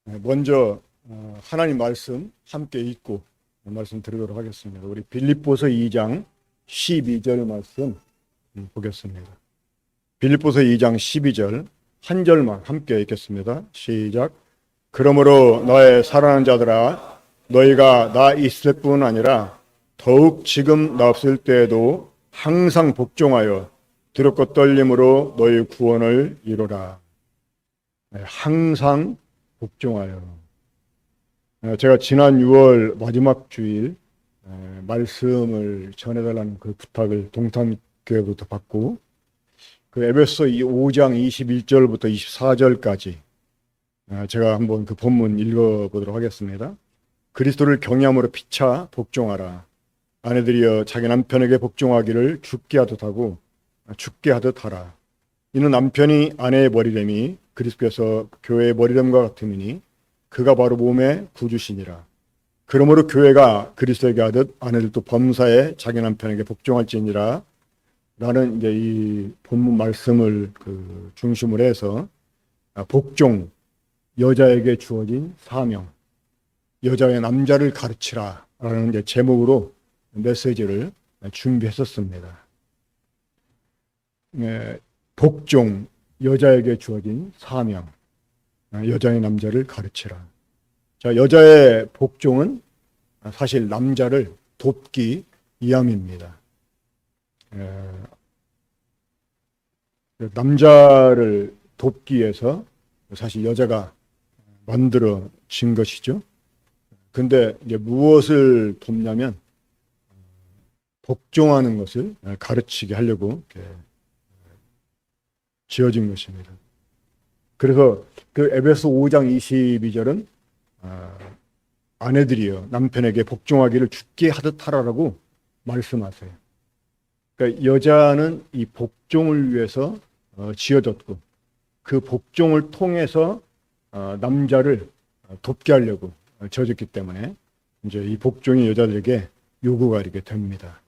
먼저 하나님 말씀 함께 읽고 말씀 드리도록 하겠습니다. 우리 빌립보서 2장 12절 말씀 보겠습니다. 빌립보서 2장 12절 한 절만 함께 읽겠습니다. 시작. 그러므로 너의 사랑하는 자들아, 너희가 나 있을 뿐 아니라 더욱 지금 나 없을 때에도 항상 복종하여 두렵고 떨림으로 너희 구원을 이루라. 항상 복종하여. 제가 지난 6월 마지막 주일 말씀을 전해달라는 그 부탁을 동탄교회부터 받고 그 에베소 5장 21절부터 24절까지 제가 한번 그 본문 읽어보도록 하겠습니다. 그리스도를 경외함으로 피차 복종하라. 아내들이여 자기 남편에게 복종하기를 죽게 하듯 하고 죽게 하듯 하라. 이는 남편이 아내의 머리됨이 그리스도께서 교회의 머리됨과 같음이니 그가 바로 몸의 구주시니라. 그러므로 교회가 그리스도에게 하듯 아내들도 범사에 자기 남편에게 복종할지니라. 라는 이제 이 본문 말씀을 중심으로 해서 복종, 여자에게 주어진 사명, 여자의 남자를 가르치라 라는 이제 제목으로 메시지를 준비했었습니다. 복종, 여자에게 주어진 사명, 여자의 남자를 가르치라. 자, 여자의 복종은 사실 남자를 돕기 위함입니다. 남자를 돕기 위해서 사실 여자가 만들어진 것이죠. 근데 이제 무엇을 돕냐면 복종하는 것을 가르치게 하려고 지어진 것입니다. 그래서 그 에베소 5장 22절은 아내들이여 남편에게 복종하기를 죽게 하듯 하라라고 말씀하세요. 그러니까 여자는 이 복종을 위해서 지어졌고 그 복종을 통해서 남자를 돕게 하려고 지어졌기 때문에 이제 이 복종이 여자들에게 요구가 이렇게 됩니다.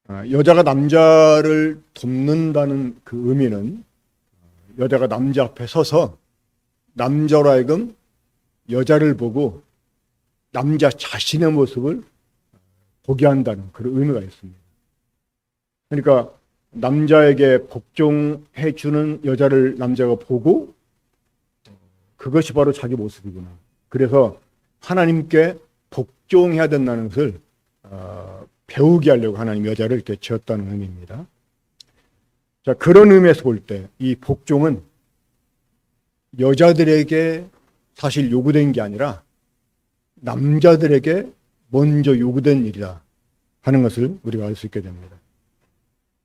여자가 남자를 돕는다는 그 의미는 여자가 남자 앞에 서서 남자로 하여금 여자를 보고 남자 자신의 모습을 보게 한다는 그런 의미가 있습니다. 그러니까 남자에게 복종해 주는 여자를 남자가 보고 그것이 바로 자기 모습이구나. 그래서 하나님께 복종해야 된다는 것을 배우게 하려고 하나님 여자를 이렇게 지었다는 의미입니다. 자, 그런 의미에서 볼 때 이 복종은 여자들에게 사실 요구된 게 아니라 남자들에게 먼저 요구된 일이다 하는 것을 우리가 알 수 있게 됩니다.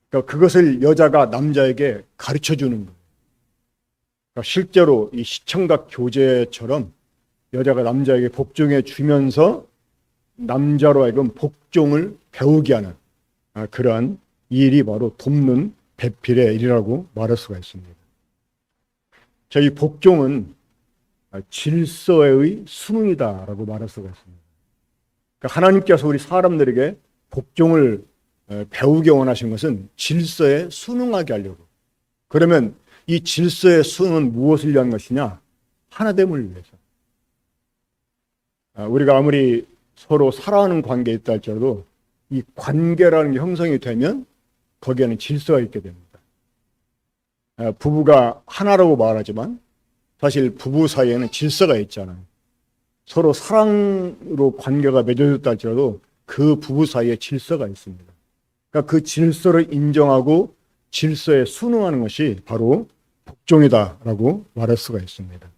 그러니까 그것을 여자가 남자에게 가르쳐 주는 거예요. 그러니까 실제로 이 시청각 교제처럼 여자가 남자에게 복종해 주면서 남자로 하여금 복종을 배우게 하는 그러한 일이 바로 돕는 배필의 일이라고 말할 수가 있습니다. 자, 이 복종은 질서의 수능이다라고 말할 수가 있습니다. 그러니까 하나님께서 우리 사람들에게 복종을 배우게 원하신 것은 질서에 순응하게 하려고. 그러면 이 질서의 순응은 무엇을 위한 것이냐? 하나됨을 위해서. 우리가 아무리 서로 사랑하는 관계에 있다 할지라도 이 관계라는 게 형성이 되면 거기에는 질서가 있게 됩니다. 부부가 하나라고 말하지만 사실 부부 사이에는 질서가 있잖아요. 서로 사랑으로 관계가 맺어졌다 할지라도 그 부부 사이에 질서가 있습니다. 그러니까 그 질서를 인정하고 질서에 순응하는 것이 바로 복종이다라고 말할 수가 있습니다.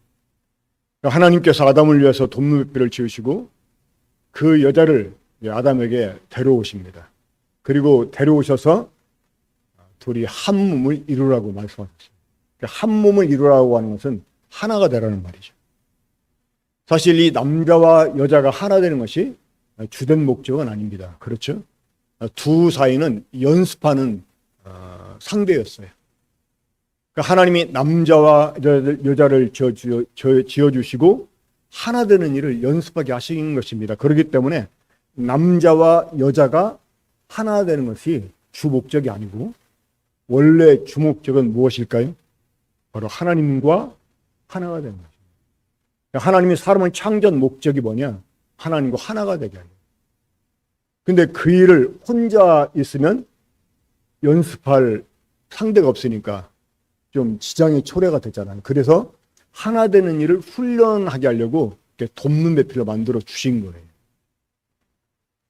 그러니까 하나님께서 아담을 위해서 돕는 배필을 지으시고 그 여자를 아담에게 데려오십니다. 그리고 데려오셔서 둘이 한 몸을 이루라고 말씀하셨습니다. 그러니까 한 몸을 이루라고 하는 것은 하나가 되라는 말이죠. 사실 이 남자와 여자가 하나 되는 것이 주된 목적은 아닙니다. 그렇죠? 두 사이는 연습하는 상대였어요. 그러니까 하나님이 남자와 여자를 지어주시고 하나 되는 일을 연습하게 하신 것입니다. 그렇기 때문에 남자와 여자가 하나 되는 것이 주 목적이 아니고 원래 주 목적은 무엇일까요? 바로 하나님과 하나가 되는 것입니다. 하나님이 사람을 창조한 목적이 뭐냐? 하나님과 하나가 되게 하는. 근데 그 일을 혼자 있으면 연습할 상대가 없으니까 좀 지장이 초래가 되잖아요. 그래서 하나 되는 일을 훈련하게 하려고 이렇게 돕는 배필로 만들어 주신 거예요.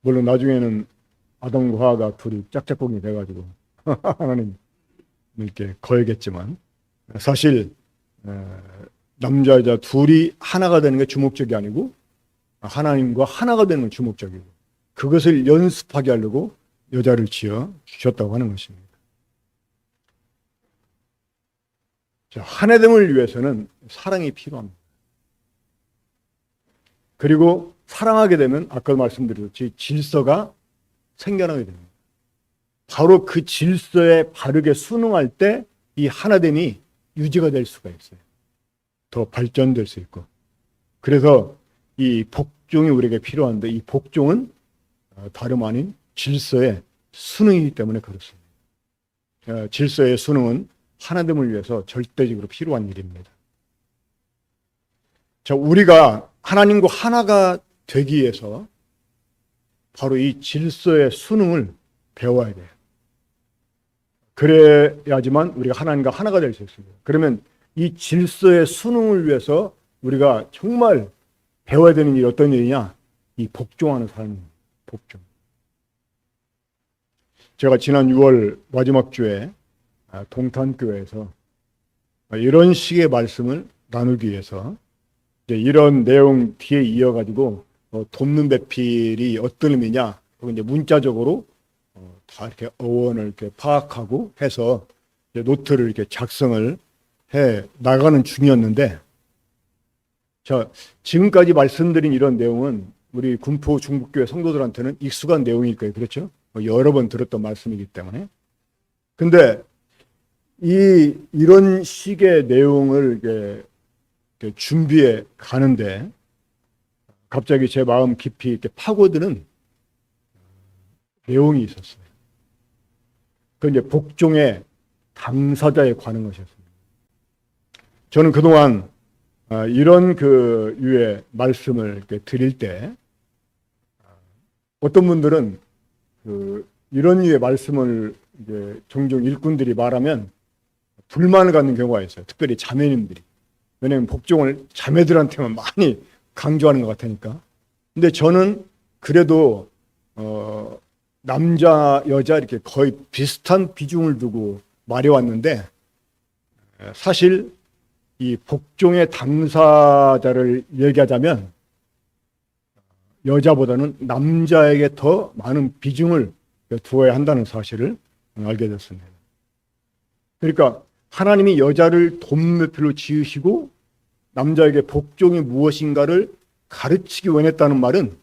물론 나중에는 아담과 하와가 둘이 짝짝꿍이 돼가지고 하나님 이렇게 거야겠지만 사실 남자 여자 둘이 하나가 되는 게 주목적이 아니고 하나님과 하나가 되는 건 주목적이고 그것을 연습하게 하려고 여자를 지어 주셨다고 하는 것입니다. 자, 하나됨을 위해서는 사랑이 필요합니다. 그리고 사랑하게 되면 아까 말씀드렸듯이 질서가 생겨나게 됩니다. 바로 그 질서에 바르게 순응할 때 이 하나됨이 유지가 될 수가 있어요. 더 발전될 수 있고. 그래서 이 복종이 우리에게 필요한데 이 복종은 다름 아닌 질서의 순응이기 때문에 그렇습니다. 질서의 순응은 하나됨을 위해서 절대적으로 필요한 일입니다. 자, 우리가 하나님과 하나가 되기 위해서 바로 이 질서의 순응을 배워야 돼요. 그래야지만 우리가 하나님과 하나가 될 수 있습니다. 그러면 이 질서의 순응을 위해서 우리가 정말 배워야 되는 일이 어떤 일이냐? 이 복종하는 삶입니다. 복종. 제가 지난 6월 마지막 주에 동탄교회에서 이런 식의 말씀을 나누기 위해서 이런 내용 뒤에 이어가지고 돕는 배필이 어떤 의미냐, 이제 문자적으로 다 이렇게 어원을 이렇게 파악하고 해서 노트를 이렇게 작성을 해 나가는 중이었는데, 자, 지금까지 말씀드린 이런 내용은 우리 군포 중국교회 성도들한테는 익숙한 내용일 거예요. 그렇죠? 여러 번 들었던 말씀이기 때문에. 근데 이런 식의 내용을 이렇게 준비해 가는데 갑자기 제 마음 깊이 이렇게 파고드는 내용이 있었어요. 그 이제 복종의 당사자에 관한 것이었습니다. 저는 그동안 이런 그 유의 말씀을 이렇게 드릴 때 어떤 분들은 이런 유의 말씀을 이제 종종 일꾼들이 말하면 불만을 갖는 경우가 있어요. 특별히 자매님들이. 왜냐하면 복종을 자매들한테만 많이 강조하는 것 같으니까. 근데 저는 그래도 남자, 여자 이렇게 거의 비슷한 비중을 두고 말해왔는데 사실 이 복종의 당사자를 얘기하자면 여자보다는 남자에게 더 많은 비중을 두어야 한다는 사실을 알게 됐습니다. 그러니까 하나님이 여자를 돕매필로 지으시고 남자에게 복종이 무엇인가를 가르치기 원했다는 말은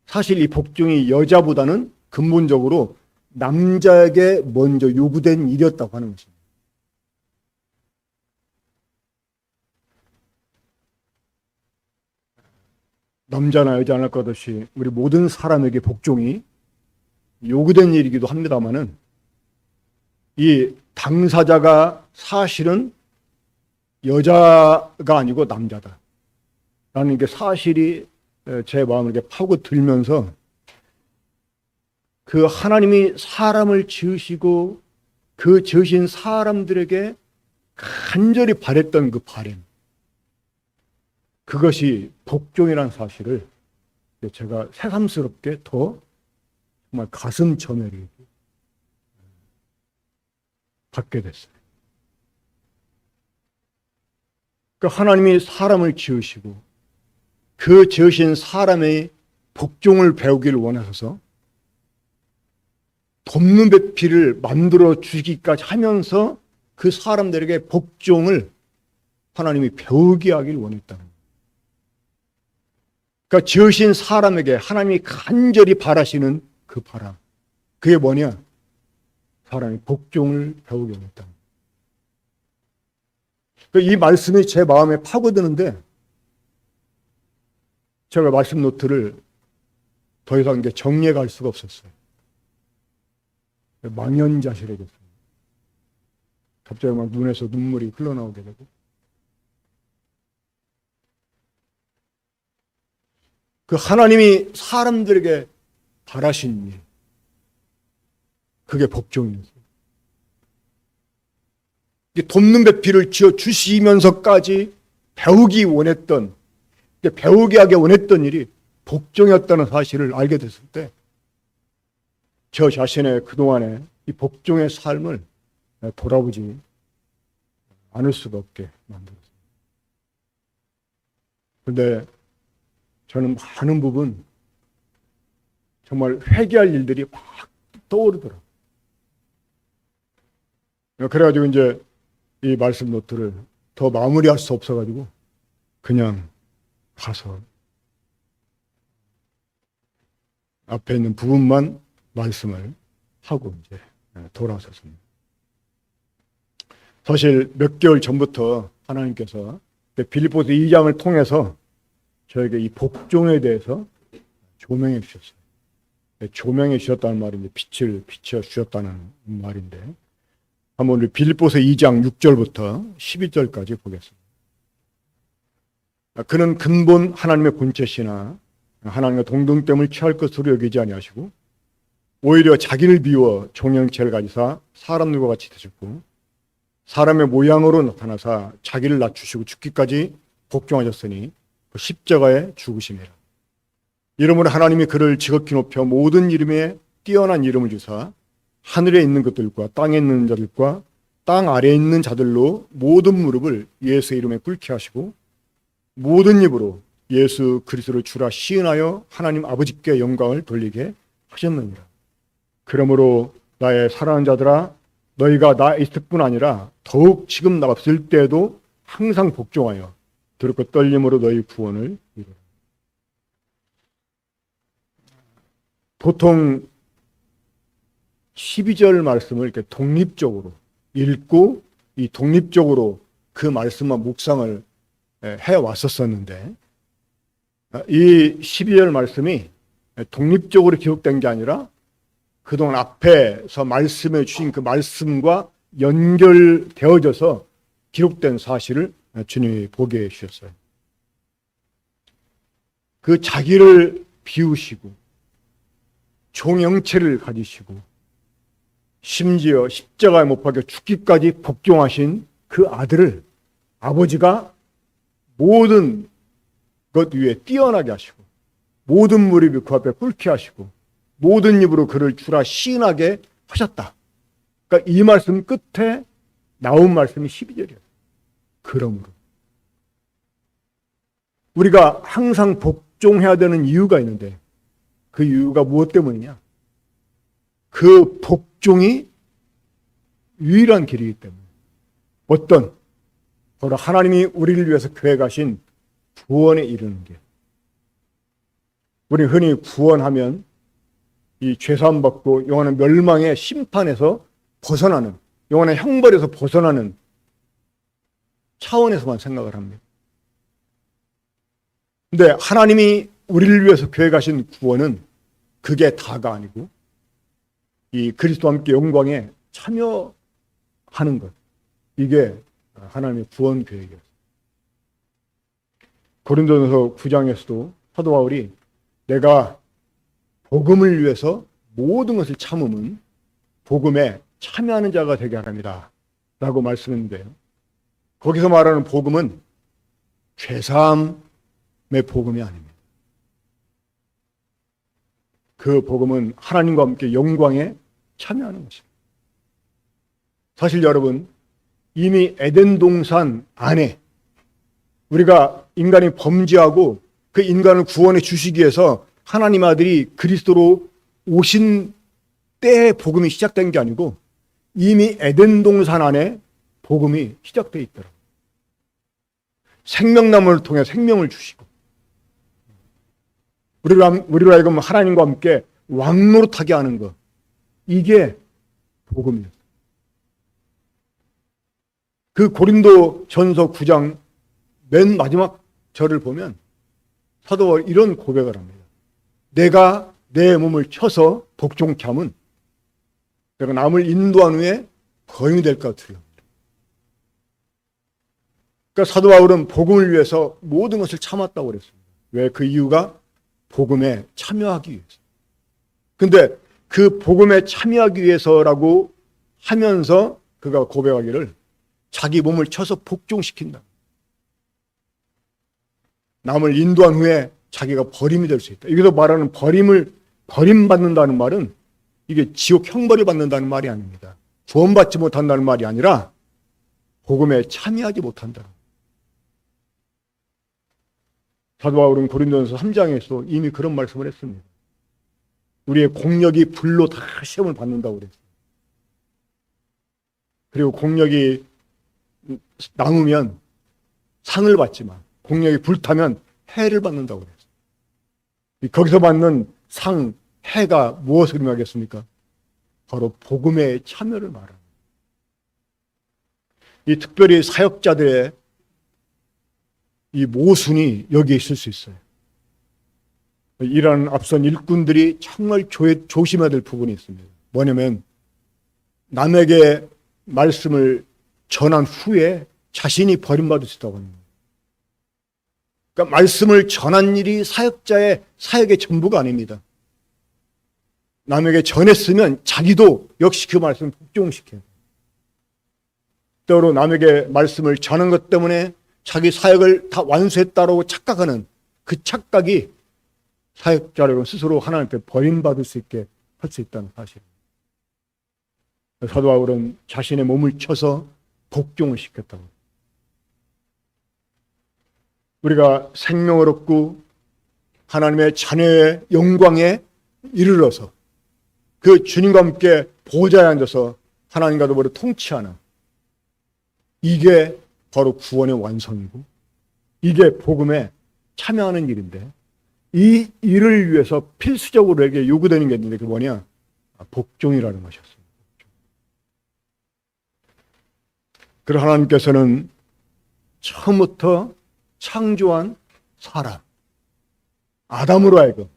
사실 이 복종이 여자보다는 근본적으로 남자에게 먼저 요구된 일이었다고 하는 것입니다. 남자나 여자나 것 없이 우리 모든 사람에게 복종이 요구된 일이기도 합니다만은 이 당사자가 사실은 여자가 아니고 남자다 라는 게 사실이 제 마음을 이렇게 파고들면서 그 하나님이 사람을 지으시고 그 지으신 사람들에게 간절히 바랬던 그 바람, 그것이 복종이라는 사실을 제가 새삼스럽게 더 정말 가슴 점여를 받게 됐어요. 그러니까 하나님이 사람을 지으시고 그 지으신 사람의 복종을 배우기를 원하셔서 돕는 배필을 만들어 주기까지 하면서 그 사람들에게 복종을 하나님이 배우게 하길 원했다는 거예요. 그러니까 지으신 사람에게 하나님이 간절히 바라시는 그 바람, 그게 뭐냐? 사람이 복종을 배우게 원했다는 거예요. 그러니까 이 말씀이 제 마음에 파고드는데 제가 말씀 노트를 더 이상 정리해 갈 수가 없었어요. 망연자실해졌습니다. 갑자기 막 눈에서 눈물이 흘러나오게 되고 그 하나님이 사람들에게 바라신 일, 그게 복종이었어요. 돕는 배필을 지어 주시면서까지 배우기 원했던, 배우게 하기 원했던 일이 복종이었다는 사실을 알게 됐을 때 저 자신의 그동안의 이 복종의 삶을 돌아보지 않을 수가 없게 만들었습니다. 그런데 저는 많은 부분 정말 회개할 일들이 막 떠오르더라고요. 그래가지고 이제 이 말씀 노트를 더 마무리할 수 없어가지고 그냥 가서 앞에 있는 부분만 말씀을 하고 이제 돌아섰습니다. 사실 몇 개월 전부터 하나님께서 빌립보서 2장을 통해서 저에게 이 복종에 대해서 조명해 주셨어요. 조명해 주셨다는 말이 이제 빛을 비춰 주셨다는 말인데, 한번 우리 빌립보서 2장 6절부터 12절까지 보겠습니다. 그는 근본 하나님의 본체시나 하나님과 동등됨을 취할 것으로 여기지 아니하시고 오히려 자기를 비워 종형체를 가지사 사람들과 같이 되셨고 사람의 모양으로 나타나사 자기를 낮추시고 죽기까지 복종하셨으니 그 십자가에 죽으심이라. 이러므로 하나님이 그를 지극히 높여 모든 이름에 뛰어난 이름을 주사 하늘에 있는 것들과 땅에 있는 자들과 땅 아래에 있는 자들로 모든 무릎을 예수 이름에 꿇게 하시고 모든 입으로 예수 그리스도를 주라 시인하여 하나님 아버지께 영광을 돌리게 하셨느니라. 그러므로 나의 사랑하는 자들아, 너희가 나 있을 뿐 아니라 더욱 지금 나 없을 때에도 항상 복종하여 두렵고 떨림으로 너희 구원을 이루라. 보통 12절 말씀을 이렇게 독립적으로 읽고 이 독립적으로 그 말씀만 묵상을 해왔었었는데, 이 12절 말씀이 독립적으로 기록된 게 아니라 그동안 앞에서 말씀해 주신 그 말씀과 연결되어져서 기록된 사실을 주님이 보게 해주셨어요. 그 자기를 비우시고 종형체를 가지시고 심지어 십자가에 못 박혀 죽기까지 복종하신 그 아들을 아버지가 모든 것 위에 뛰어나게 하시고 모든 무릎이 그 앞에 꿇게 하시고 모든 입으로 그를 주라 시인하게 하셨다. 그러니까 이 말씀 끝에 나온 말씀이 12절이에요. 그러므로 우리가 항상 복종해야 되는 이유가 있는데 그 이유가 무엇 때문이냐? 그 복종이 유일한 길이기 때문에. 어떤 바로 하나님이 우리를 위해서 계획하신 구원에 이르는 길. 우리 흔히 구원하면 이 죄사함 받고 영원한 멸망의 심판에서 벗어나는, 영원한 형벌에서 벗어나는 차원에서만 생각을 합니다. 근데 하나님이 우리를 위해서 계획하신 구원은 그게 다가 아니고 이 그리스도와 함께 영광에 참여하는 것, 이게 하나님의 구원 계획이었어요. 고린도전서 9장에서도 사도 바울이 내가 복음을 위해서 모든 것을 참음은 복음에 참여하는 자가 되게 하랍니다 라고 말씀했는데요, 거기서 말하는 복음은 죄사함의 복음이 아닙니다. 그 복음은 하나님과 함께 영광에 참여하는 것입니다. 사실 여러분, 이미 에덴 동산 안에 우리가 인간이 범죄하고 그 인간을 구원해 주시기 위해서 하나님 아들이 그리스도로 오신 때에 복음이 시작된 게 아니고 이미 에덴 동산 안에 복음이 시작되어 있더라고요. 생명나무를 통해 생명을 주시고 우리로 하여금 하나님과 함께 왕노릇하게 하는 것, 이게 복음이었어요. 그 고린도 전서 9장 맨 마지막 절을 보면 사도 바울이 이런 고백을 합니다. 내가 내 몸을 쳐서 복종케 함은 내가 남을 인도한 후에 거인이 될까 두려워. 그러니까 사도 바울은 복음을 위해서 모든 것을 참았다고 그랬습니다. 왜? 그 이유가 복음에 참여하기 위해서. 근데 그 복음에 참여하기 위해서라고 하면서 그가 고백하기를 자기 몸을 쳐서 복종시킨다. 남을 인도한 후에 자기가 버림이 될 수 있다. 여기서 말하는 버림받는다는 말은 이게 지옥 형벌을 받는다는 말이 아닙니다. 구원받지 못한다는 말이 아니라 복음에 참여하지 못한다. 사도 바울은 고린도전서 3장에서 이미 그런 말씀을 했습니다. 우리의 공력이 불로 다 시험을 받는다고 그랬어요. 그리고 공력이 남으면 상을 받지만 공력이 불타면 해를 받는다고 그랬어요. 거기서 받는 상, 해가 무엇을 의미하겠습니까? 바로 복음의 참여를 말합니다. 이 특별히 사역자들의 이 모순이 여기에 있을 수 있어요. 이런 앞선 일꾼들이 정말 조심해야 될 부분이 있습니다. 뭐냐면 남에게 말씀을 전한 후에 자신이 버림받을 수 있다고 합니다. 그러니까 말씀을 전한 일이 사역자의 사역의 전부가 아닙니다. 남에게 전했으면 자기도 역시 그 말씀을 복종시켜요. 때로 남에게 말씀을 전한 것 때문에 자기 사역을 다 완수했다고 착각하는 그 착각이 사역자를 스스로 하나님께 버림받을 수 있게 할 수 있다는 사실. 사도 바울은 자신의 몸을 쳐서 복종을 시켰다고. 우리가 생명을 얻고 하나님의 자녀의 영광에 이르러서 그 주님과 함께 보좌에 앉아서 하나님과 더불어 통치하는, 이게 바로 구원의 완성이고 이게 복음에 참여하는 일인데, 이 일을 위해서 필수적으로 우리에게 요구되는 게 있는데 그게 뭐냐? 복종이라는 것이었습니다. 그래서 하나님께서는 처음부터 창조한 사람 아담으로 하여금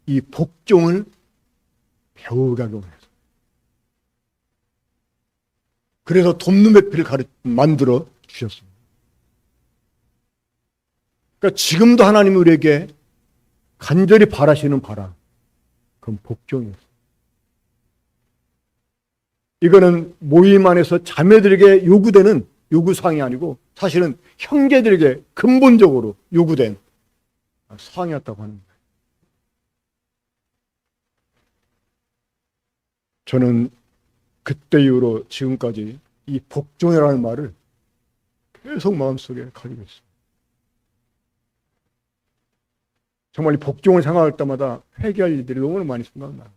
이 복종을 배우게 하기 원해서, 그래서 돕는 배필을 만들어 주셨습니다. 그러니까 지금도 하나님이 우리에게 간절히 바라시는 바람, 그건 복종이었어요. 이거는 모임 안에서 자매들에게 요구되는 요구사항이 아니고 사실은 형제들에게 근본적으로 요구된 사항이었다고 하는 거예요. 저는 그때 이후로 지금까지 이 복종이라는 말을 계속 마음속에 가지고 있습니다. 정말 이 복종을 생각할 때마다 회개할 일들이 너무 많이 생각나요.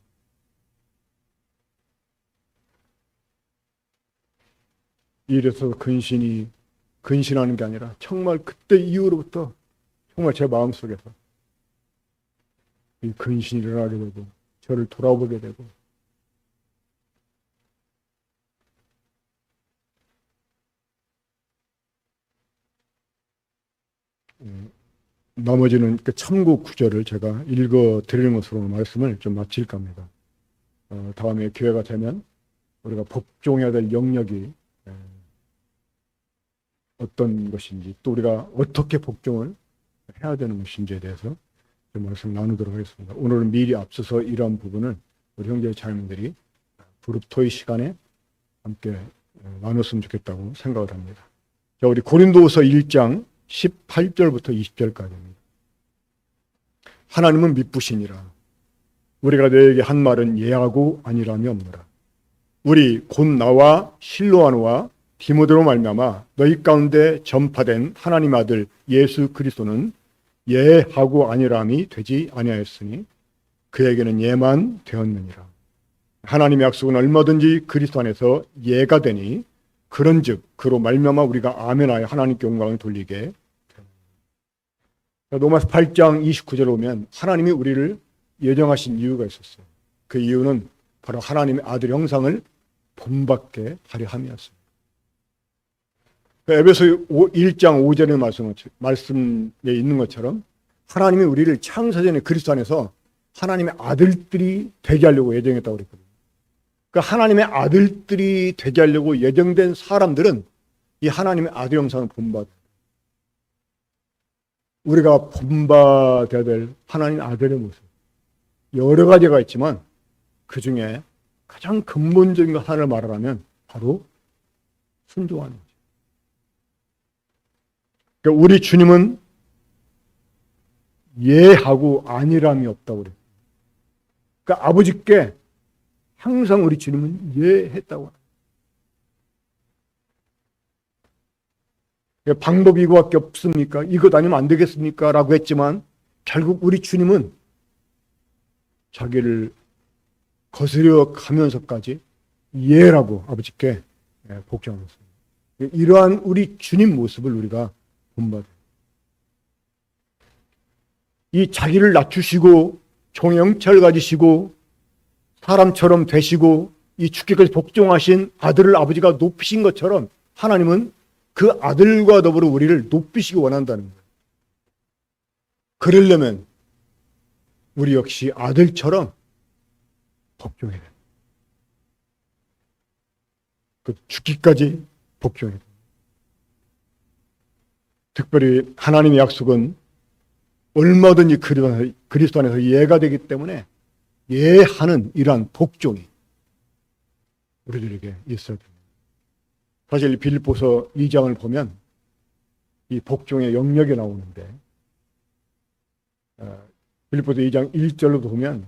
이래서 근신하는 게 아니라 정말 그때 이후로부터 정말 제 마음속에서 이 근신이 일어나게 되고 저를 돌아보게 되고, 나머지는 그 참고 구절을 제가 읽어 드리는 것으로 말씀을 좀 마칠까 합니다. 다음에 기회가 되면 우리가 복종해야 될 영역이 어떤 것인지, 또 우리가 어떻게 복종을 해야 되는 것인지에 대해서 좀 말씀 나누도록 하겠습니다. 오늘은 미리 앞서서 이러한 부분을 우리 형제 자매들이 부릅토의 시간에 함께 나눴으면 좋겠다고 생각을 합니다. 자, 우리 고린도후서 1장 18절부터 20절까지입니다. 하나님은 미쁘시니라. 우리가 너에게 한 말은 예하고 아니라함이 없노라. 우리 곧 나와 실로아노와 디모데로 말미암아 너희 가운데 전파된 하나님 아들 예수 그리스도는 예하고 아니라함이 되지 아니하였으니 그에게는 예만 되었느니라. 하나님의 약속은 얼마든지 그리스도 안에서 예가 되니 그런즉 그로 말미암아 우리가 아멘하여 하나님께 영광을 돌리게 됩니다. 로마서 8장 29절에 보면 하나님이 우리를 예정하신 이유가 있었어요. 그 이유는 바로 하나님의 아들 형상을 본받게 하려 함이었습니다. 에베소 1장 5절의 말씀에 있는 것처럼 하나님이 우리를 창세전에 그리스도 안에서 하나님의 아들들이 되게 하려고 예정했다고 그랬거든요. 그러니까 하나님의 아들들이 되게 하려고 예정된 사람들은 이 하나님의 아들 형상을 본받아요. 우리가 본받아야 될 하나님 아들의 모습. 여러 가지가 있지만 그 중에 가장 근본적인 것 하나를 말하라면 바로 순종하는 거죠. 그러니까 우리 주님은 예하고 안일함이 없다고 그래요. 그러니까 아버지께 항상 우리 주님은 예했다고. 방법이 이거밖에 없습니까? 이것 아니면 안 되겠습니까? 라고 했지만 결국 우리 주님은 자기를 거스려 가면서까지 예라고 아버지께 복종했습니다. 이러한 우리 주님 모습을 우리가 본받아요. 이 자기를 낮추시고 종의 형체를 가지시고 사람처럼 되시고 이 죽기까지 복종하신 아들을 아버지가 높이신 것처럼 하나님은 그 아들과 더불어 우리를 높이시기 원한다는 거예요. 그러려면 우리 역시 아들처럼 복종해야 돼요. 그 죽기까지 복종해야 돼요. 특별히 하나님의 약속은 얼마든지 그리스도 안에서 예가 되기 때문에 예하는 이러한 복종이 우리들에게 있어야 됩니다. 사실 빌립보서 2장을 보면 이 복종의 영역이 나오는데 빌립보서 2장 1절로 보면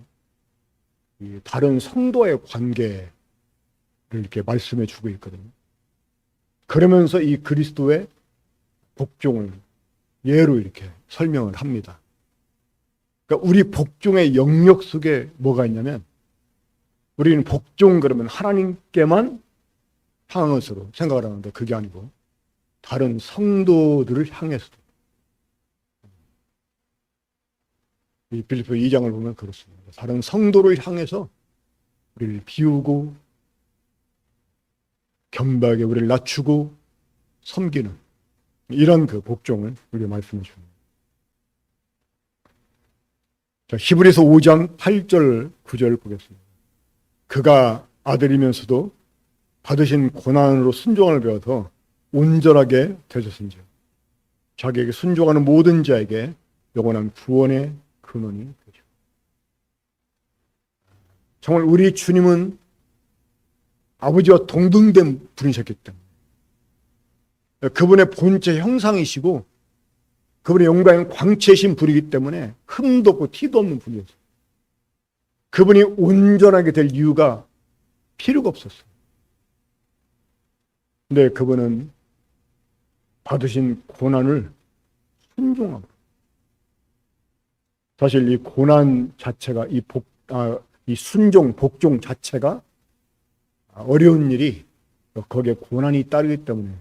이 다른 성도의 관계를 이렇게 말씀해 주고 있거든요. 그러면서 이 그리스도의 복종을 예로 이렇게 설명을 합니다. 그러니까 우리 복종의 영역 속에 뭐가 있냐면 우리는 복종 그러면 하나님께만 향한 것으로 생각을 하는데 그게 아니고 다른 성도들을 향해서도 이 빌립보 2장을 보면 그렇습니다. 다른 성도를 향해서 우리를 비우고 겸비하게 우리를 낮추고 섬기는 이런 그 복종을 우리가 말씀해 줍니다. 자, 히브리서 5장 8절 9절 보겠습니다. 그가 아들이면서도 받으신 고난으로 순종을 배워서 온전하게 되셨은지요. 자기에게 순종하는 모든 자에게 영원한 구원의 근원이 되죠. 정말 우리 주님은 아버지와 동등된 분이셨기 때문에 그분의 본체 형상이시고 그분의 영광인 광채신 분이기 때문에 흠도 없고 티도 없는 분이었어요. 그분이 온전하게 될 이유가 필요가 없었어요. 근데 그분은 받으신 고난을 순종함으로 사실 이 고난 자체가 이 순종, 복종 자체가 어려운 일이 거기에 고난이 따르기 때문에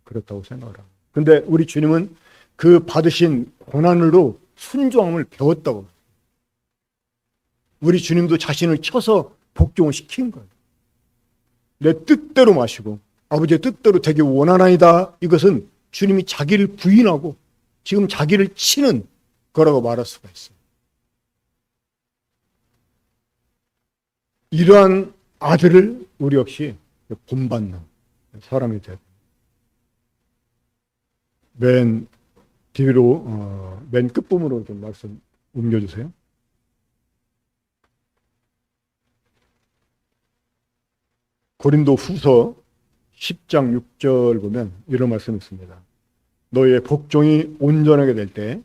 그렇다고 생각을 합니다. 근데 우리 주님은 그 받으신 고난으로 순종함을 배웠다고. 우리 주님도 자신을 쳐서 복종을 시킨 거예요. 내 뜻대로 마시고 아버지의 뜻대로 되기 원하나이다. 이것은 주님이 자기를 부인하고 지금 자기를 치는 거라고 말할 수가 있어요. 이러한 아들을 우리 역시 본받는 사람이 돼야 됩니다. 맨 뒤로 맨 끝부분으로 좀 말씀 옮겨주세요. 고린도 후서 10장 6절 보면 이런 말씀이 있습니다. 너의 복종이 온전하게 될 때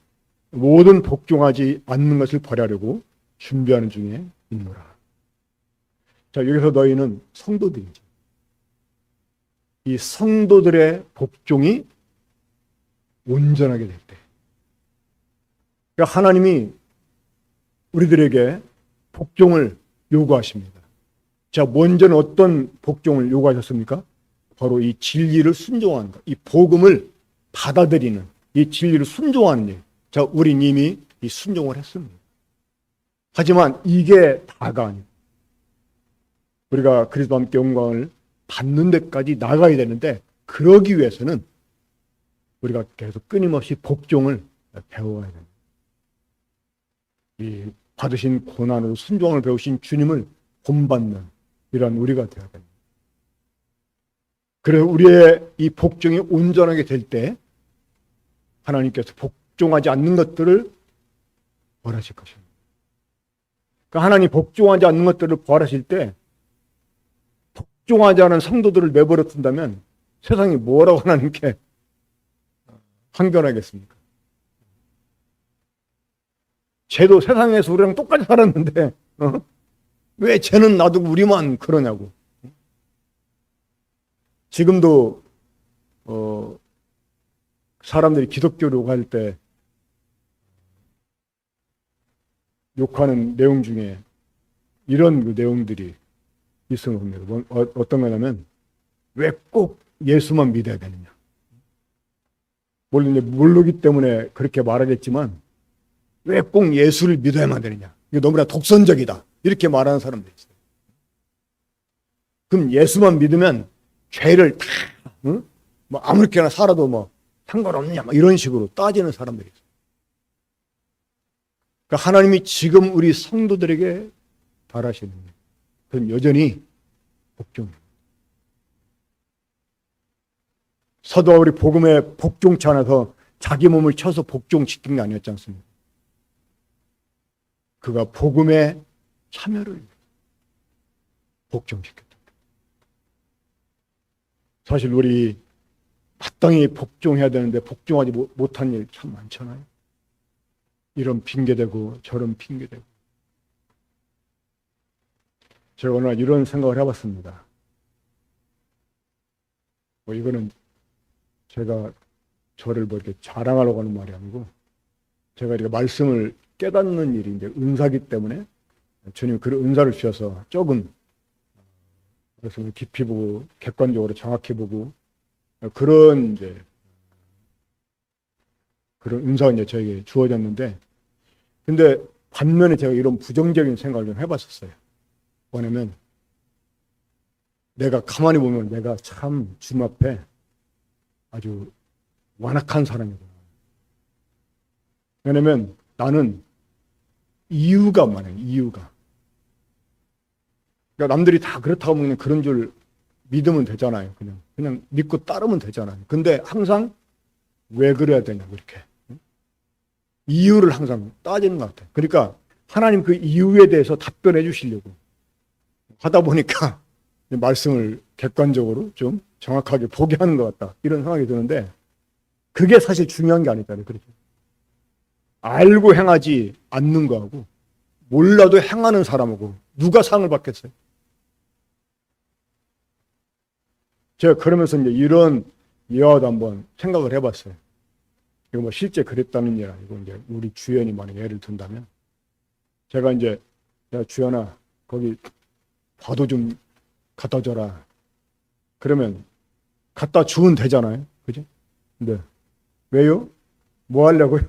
모든 복종하지 않는 것을 버리려고 준비하는 중에 있노라. 자, 여기서 너희는 성도들이죠. 이 성도들의 복종이 온전하게 될 때. 그러니까 하나님이 우리들에게 복종을 요구하십니다. 자, 먼저는 어떤 복종을 요구하셨습니까? 바로 이 진리를 순종하는 것, 이 복음을 받아들이는, 이 진리를 순종하는 일. 자, 우린 이미 이 순종을 했습니다. 하지만 이게 다가 아니고 우리가 그리스도와 함께 영광을 받는 데까지 나가야 되는데 그러기 위해서는 우리가 계속 끊임없이 복종을 배워야 됩니다. 이 받으신 고난으로 순종을 배우신 주님을 본받는 이런 우리가 되어야 됩니다. 그래서 우리의 이 복종이 온전하게 될 때 하나님께서 복종하지 않는 것들을 벌하실 것입니다. 그러니까 하나님 복종하지 않는 것들을 벌하실 때 복종하지 않은 성도들을 내버려 둔다면 세상이 뭐라고 하나님께 항변하겠습니까? 쟤도 세상에서 우리랑 똑같이 살았는데 왜 쟤는 놔두고 우리만 그러냐고. 지금도 사람들이 기독교로 갈 때 욕하는 내용 중에 이런 그 내용들이 있어 봅니다. 어떤 거냐면 왜 꼭 예수만 믿어야 되느냐. 물론 이제 모르기 때문에 그렇게 말하겠지만 왜 꼭 예수를 믿어야만 되느냐. 이거 너무나 독선적이다. 이렇게 말하는 사람들이 있어요. 그럼 예수만 믿으면 죄를 다, 뭐 아무렇게나 살아도 뭐 상관없느냐. 뭐 이런 식으로 따지는 사람들이 있어요. 그러니까 하나님이 지금 우리 성도들에게 바라시는 그건 여전히 복종입니다. 사도 바울이 복음에 복종치 않아서 자기 몸을 쳐서 복종시킨 게 아니었지 않습니까? 그가 복음에 참여를 복종시켰다. 사실 우리 마땅히 복종해야 되는데 복종하지 못한 일 참 많잖아요. 이런 핑계대고 저런 핑계대고. 제가 오늘 이런 생각을 해봤습니다. 뭐 이거는 제가 저를 뭐 이렇게 자랑하려고 하는 말이 아니고 제가 이렇게 말씀을 깨닫는 일이 이제 은사기 때문에 주님 그런 은사를 주셔서 조금 말씀을 깊이 보고 객관적으로 정확히 보고 그런 이제 그런 은사가 이제 저에게 주어졌는데 근데 반면에 제가 이런 부정적인 생각을 좀 해봤었어요. 뭐냐면 내가 가만히 보면 내가 참 주님 앞에 아주 완악한 사람이구나. 왜냐면 나는 이유가 많아요. 이유가. 그러니까 남들이 다 그렇다고 하면 그냥 그런 줄 믿으면 되잖아요. 그냥 믿고 따르면 되잖아요. 근데 항상 왜 그래야 되냐고 이렇게. 이유를 항상 따지는 것 같아요. 그러니까 하나님 그 이유에 대해서 답변해 주시려고 하다 보니까 말씀을 객관적으로 좀 정확하게 보게 하는 것 같다. 이런 생각이 드는데 그게 사실 중요한 게 아니잖아요. 그렇죠? 알고 행하지 않는 거하고 몰라도 행하는 사람하고 누가 상을 받겠어요? 제가 그러면서 이제 이런 예화도 한번 생각을 해봤어요. 이거 뭐 실제 그랬다는 일 아니고 이제 우리 주연이 만약 예를 든다면 제가 이제 야 주연아 거기 과도 좀 갖다 줘라. 그러면 갖다 주면 되잖아요. 그죠? 네. 왜요? 뭐 하려고요?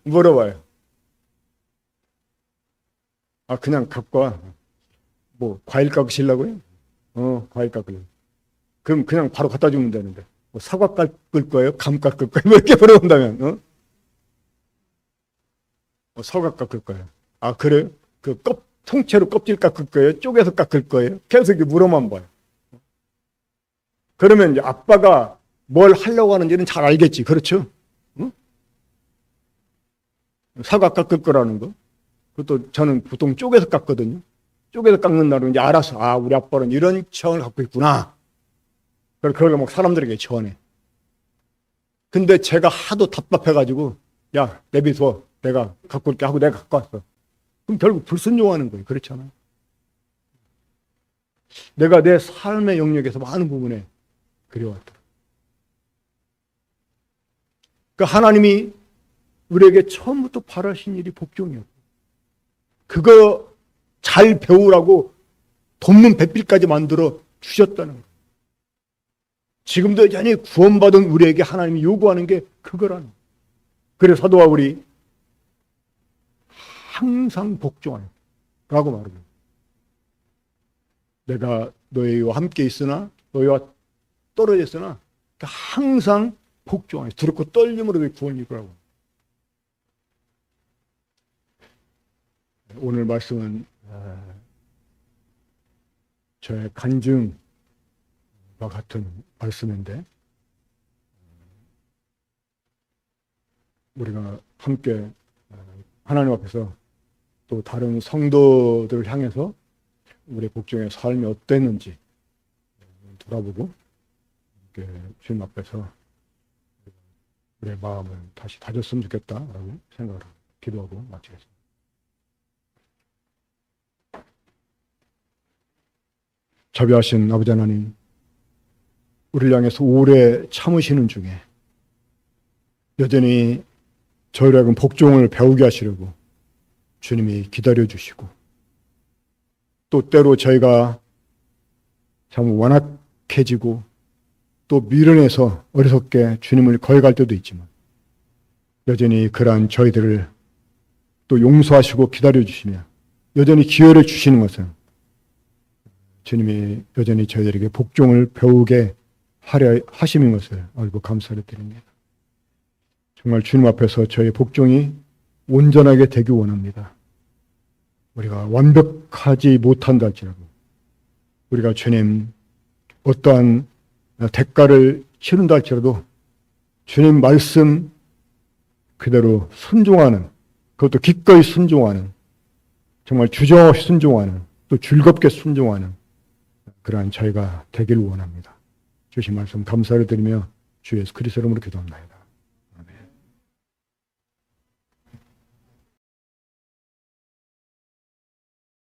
물어봐요. 아, 그냥 갖고 와. 뭐, 과일 깎으시려고요? 과일 깎으려고. 그럼 그냥 바로 갖다 주면 되는데. 뭐 사과 깎을 거예요? 감 깎을 거예요? 뭐 이렇게 물어본다면, 사과 깎을 거예요. 아, 그래요? 통째로 껍질 깎을 거예요? 쪼개서 깎을 거예요? 계속 이렇게 물어만 봐요. 그러면 이제 아빠가 뭘 하려고 하는지는 잘 알겠지. 그렇죠? 응? 사과 깎을 거라는 거. 그것도 저는 보통 쪼개서 깎거든요. 쪼개서 깎는 날은 이제 알아서, 아, 우리 아빠는 이런 취향을 갖고 있구나. 그걸 막 사람들에게 전해. 근데 제가 하도 답답해가지고, 야, 내비둬. 내가 갖고 올게 하고 내가 갖고 왔어. 그럼 결국 불순종하는 거예요. 그렇잖아요. 내가 내 삶의 영역에서 많은 부분에 그래왔다. 그러니까 하나님이 우리에게 처음부터 바라신 일이 복종이었고, 그거 잘 배우라고 돕는 배필까지 만들어 주셨다는 거예요. 지금도 여전히 구원받은 우리에게 하나님이 요구하는 게 그거라는 거예요. 그래서 사도 바울이 항상 복종하라 라고 말합니다. 내가 너희와 함께 있으나 너희와 떨어져 있으나 항상 복종하라. 두렵고 떨림으로 구원을 이루라고. 오늘 말씀은 저의 간증과 같은 말씀인데 우리가 함께 하나님 앞에서 또 다른 성도들을 향해서 우리의 복종의 삶이 어땠는지 돌아보고 주님 앞에서 우리의 마음을 다시 다졌으면 좋겠다라고 생각을 하고 기도하고 마치겠습니다. 자비하신 아버지 하나님, 우리를 향해서 오래 참으시는 중에 여전히 저희를 하여금 복종을 배우게 하시려고 주님이 기다려주시고, 또 때로 저희가 참 완악해지고 또 미련해서 어리석게 주님을 거역할 때도 있지만 여전히 그러한 저희들을 또 용서하시고 기다려주시며 여전히 기회를 주시는 것은 주님이 여전히 저희들에게 복종을 배우게 하려 하심인 것을 알고 감사를 드립니다. 정말 주님 앞에서 저희 복종이 온전하게 되기 원합니다. 우리가 완벽하지 못한다 할지라도 우리가 주님 어떠한 대가를 치른다 할지라도 주님 말씀 그대로 순종하는, 그것도 기꺼이 순종하는, 정말 주저없이 순종하는, 또 즐겁게 순종하는 그러한 저희가 되기를 원합니다. 주신 말씀 감사를 드리며 주 예수 그리스도 이름으로 기도합니다.